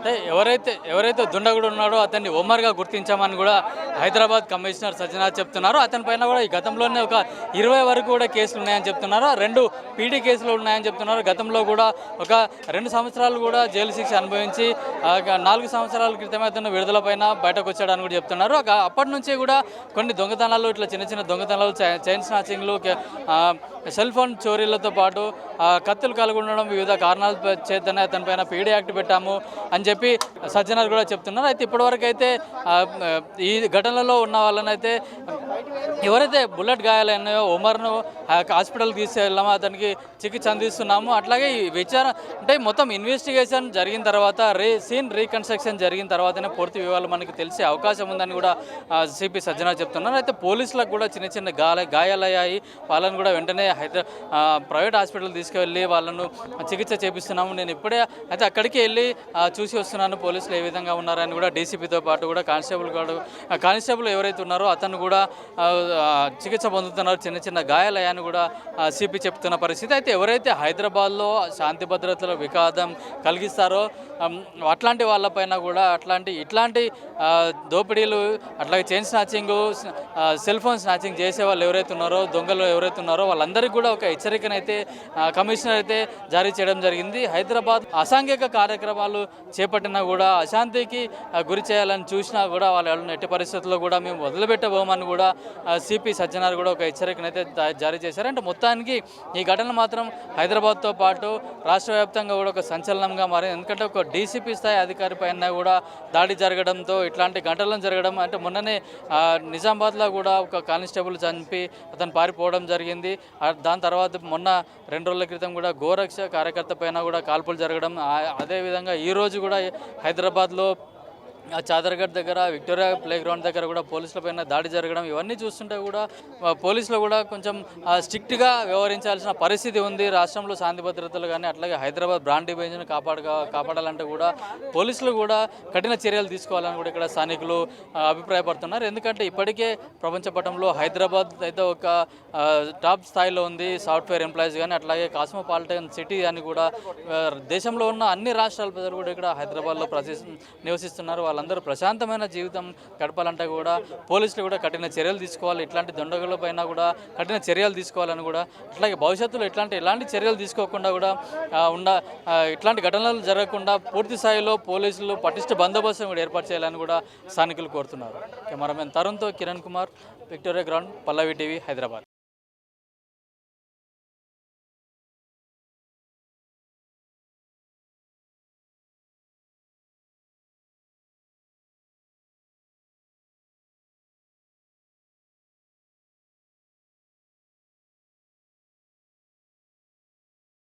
అంటే ఎవరైతే దుండగుడు ఉన్నాడో అతన్ని ఒమర్గా గుర్తించామని కూడా హైదరాబాద్ కమిషనర్ సజ్జనార్ చెప్తున్నారు. అతని పైన కూడా ఈ గతంలోనే ఒక 20 వరకు కూడా కేసులు ఉన్నాయని చెప్తున్నారు. 2 పీడీ కేసులు ఉన్నాయని చెప్తున్నారు. గతంలో కూడా ఒక 2 సంవత్సరాలు కూడా జైలు శిక్ష అనుభవించి 4 సంవత్సరాల క్రితమే అతను విడుదల పైన బయటకు వచ్చాడని కూడా చెప్తున్నారు. అప్పటి నుంచే కూడా కొన్ని దొంగతనాలు, ఇట్లా చిన్న చిన్న దొంగతనాలు, చైన్ స్నాచింగ్లు, సెల్ ఫోన్ చోరీలతో పాటు కత్తులు కలిగి ఉండడం, వివిధ కారణాల చేతనే అతనిపైన పీడీ యాక్ట్ పెట్టాము అని చెప్పి సజ్జనార్ కూడా చెప్తున్నారు. అయితే ఇప్పటివరకు అయితే ఈ ఘటనలో ఉన్న వాళ్ళనైతే ఎవరైతే బుల్లెట్ గాయాలైనాయో ఒమర్ను హాస్పిటల్కి తీసుకెళ్ళామో అతనికి చికిత్స అందిస్తున్నాము. అట్లాగే ఈ విచారణ అంటే మొత్తం ఇన్వెస్టిగేషన్ జరిగిన తర్వాత సీన్ రీకన్స్ట్రక్షన్ జరిగిన తర్వాతనే పూర్తి వివరాలు మనకి తెలిసే అవకాశం ఉందని కూడా సిపి సజ్జనార్ చెప్తున్నారు. అయితే పోలీసులకు కూడా చిన్న చిన్న గాయాలయ్యాయి. వాళ్ళని కూడా వెంటనే ప్రైవేట్ హాస్పిటల్ తీసుకువెళ్ళి వాళ్ళను చికిత్స చేపిస్తున్నాము. నేను ఇప్పుడే అయితే అక్కడికి వెళ్ళి చూసి వస్తున్నాను పోలీసులు ఏ విధంగా ఉన్నారని కూడా డీసీపీతో పాటు కూడా కానిస్టేబుల్ ఎవరైతే ఉన్నారో అతను కూడా చికిత్స పొందుతున్నారు. చిన్న చిన్న గాయాలయ్యాన్ని కూడా సిపి చెప్తున్న పరిస్థితి. అయితే ఎవరైతే హైదరాబాద్లో శాంతి భద్రతల విఘాతం కలిగిస్తారో అట్లాంటి వాళ్ళపైన కూడా ఇట్లాంటి దోపిడీలు, అట్లాగే chain snatching, cell phone snatching చేసే వాళ్ళు ఎవరైతే ఉన్నారో, దొంగలు ఎవరైతే ఉన్నారో వాళ్ళందరికీ కూడా ఒక హెచ్చరికనైతే కమిషనర్ అయితే జారీ చేయడం జరిగింది. హైదరాబాద్ అసాంఘిక కార్యక్రమాలు చేపట్టినా కూడా, అశాంతికి గురి చేయాలని చూసినా కూడా వాళ్ళని ఎట్టి పరిస్థితుల్లో కూడా మేము వదిలిపెట్టబోమని కూడా సిపి సజ్జనార్ కూడా ఒక హెచ్చరికనైతే జారీ చేశారు. అంటే మొత్తానికి ఈ ఘటన మాత్రం హైదరాబాద్తో పాటు రాష్ట్ర వ్యాప్తంగా కూడా ఒక సంచలనంగా మారింది. ఎందుకంటే ఒక డీసీపీ స్థాయి అధికారి పైన కూడా దాడి జరగడంతో ఇట్లాంటి ఘటనలు జరగడం, అంటే మొన్ననే నిజామాబాద్లో కూడా ఒక కానిస్టేబుల్ చంపి అతను పారిపోవడం జరిగింది. దాని తర్వాత మొన్న 2 రోజుల క్రితం కూడా గోరక్ష కార్యకర్త పైన కూడా కాల్పులు జరగడం, అదేవిధంగా ఈరోజు కూడా హైదరాబాద్లో చాదర్ఘట్ దగ్గర విక్టోరియా ప్లే గ్రౌండ్ దగ్గర కూడా పోలీసులపైన దాడి జరగడం, ఇవన్నీ చూస్తుంటే కూడా పోలీసులు కూడా కొంచెం స్ట్రిక్ట్గా వ్యవహరించాల్సిన పరిస్థితి ఉంది. రాష్ట్రంలో శాంతి భద్రతలు కానీ అట్లాగే హైదరాబాద్ బ్రాండ్ ఇమేజ్ని కాపాడాలంటే కూడా పోలీసులు కూడా కఠిన చర్యలు తీసుకోవాలని కూడా ఇక్కడ స్థానికులు అభిప్రాయపడుతున్నారు. ఎందుకంటే ఇప్పటికే ప్రపంచ పటంలో హైదరాబాద్ అయితే ఒక టాప్ స్థాయిలో ఉంది. సాఫ్ట్వేర్ ఎంప్లాయీస్ కానీ అట్లాగే కాస్మోపాలిటన్ సిటీ అని కూడా దేశంలో ఉన్న అన్ని రాష్ట్రాల ప్రజలు కూడా ఇక్కడ హైదరాబాద్లో నివసిస్తున్నారు. వాళ్ళందరూ ప్రశాంతమైన జీవితం గడపాలంటే కూడా పోలీసులు కూడా కఠిన చర్యలు తీసుకోవాలి. ఇట్లాంటి దొండగుల పైన కూడా కఠిన చర్యలు తీసుకోవాలని కూడా, అట్లాగే భవిష్యత్తులో ఎలాంటి చర్యలు తీసుకోకుండా కూడా ఇట్లాంటి ఘటనలు జరగకుండా పూర్తి స్థాయిలో పోలీసులు పటిష్ట బందోబస్తు కూడా ఏర్పాటు చేయాలని కూడా స్థానికులు కోరుతున్నారు. కెమెరామెన్ తరుణ్తో Kiran Kumar, Victoria ground, Pallavi TV, Hyderabad.